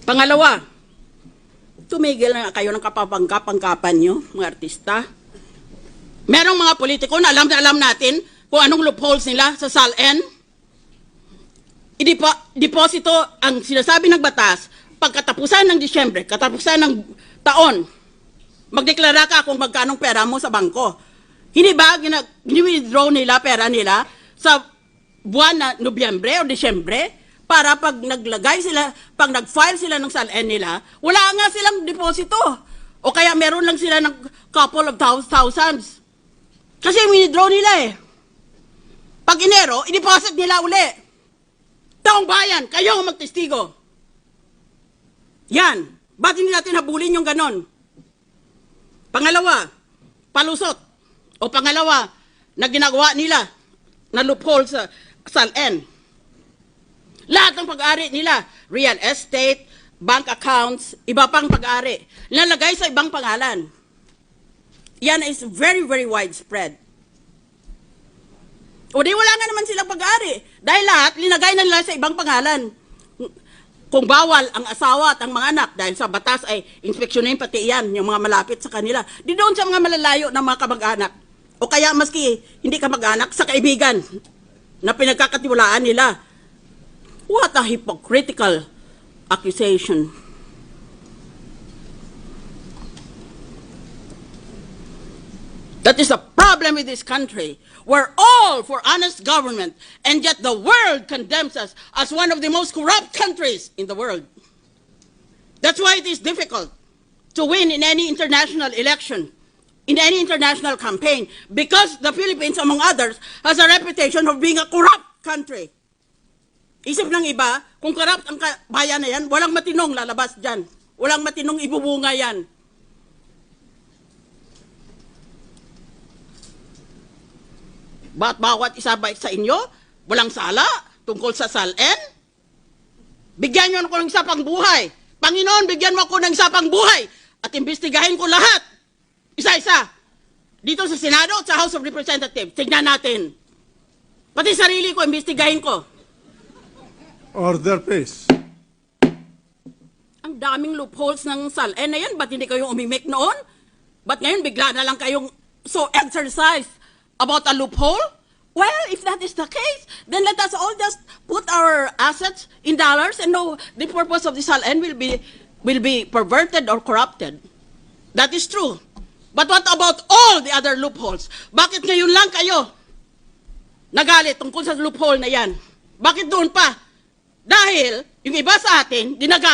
Pangalawa, tumigil na kayo ng kapapangkapan nyo, mga artista. Merong mga politiko na alam natin kung anong loopholes nila sa SALN. Deposito ang sinasabi ng batas, pagkatapusan ng Disyembre, katapusan ng taon, magdeklara ka kung magkanong pera mo sa bangko. Hindi ba gini-withdraw nila pera nila sa buwan na Nobyembre o Disyembre para pag naglagay sila, pag nag-file sila ng SALN nila, wala nga silang deposito. O kaya meron lang sila ng couple of thousands. Kasi withdraw nila eh. Pag Enero, i-deposit nila uli. Taong bayan, kayo ang magtestigo. Yan. Ba't hindi natin habulin yung ganon? Pangalawa, palusot. O pangalawa, na ginagawa nila na loophole sa SALN. Lahat ng pag-ari nila, real estate, bank accounts, iba pang pag-ari, nalagay sa ibang pangalan. Yan is very, very widespread. O di wala nga naman silang pag-ari. Dahil lahat, linagay na nila sa ibang pangalan. Kung bawal ang asawa at ang mga anak, dahil sa batas ay inspeksyonin pati yan, yung mga malapit sa kanila, di doon sa mga malalayo ng mga kamag-anak. O kaya maski hindi kamag-anak, sa kaibigan na pinagkakatiwalaan nila. What a hypocritical accusation. That is the problem with this country. We're all for honest government, and yet the world condemns us as one of the most corrupt countries in the world. That's why it is difficult to win in any international election, in any international campaign, because the Philippines, among others, has a reputation of being a corrupt country. Isip ng iba, kung corrupt ang bayan na yan, walang matinong lalabas dyan. Walang matinong ibubunga yan. Ba't bawat isa ba sa inyo, walang sala tungkol sa SALN? Bigyan nyo ako ng isa pang buhay. Panginoon, bigyan mo ako ng isa pang buhay at imbestigahin ko lahat. Isa-isa. Dito sa Senado at sa House of Representatives. Tignan natin. Pati sarili ko, imbestigahin ko. Order, please. Ang daming loopholes ng SALN na yan. Ba't hindi kayo umimik noon? Ba't ngayon bigla na lang kayong so exercised about a loophole? Well, if that is the case, then let us all just put our assets in dollars and know the purpose of the SALN will be perverted or corrupted. That is true. But what about all the other loopholes? Bakit ngayon lang kayo nagalit tungkol sa loophole na yan? Bakit doon pa? Dahil yung iba sa atin,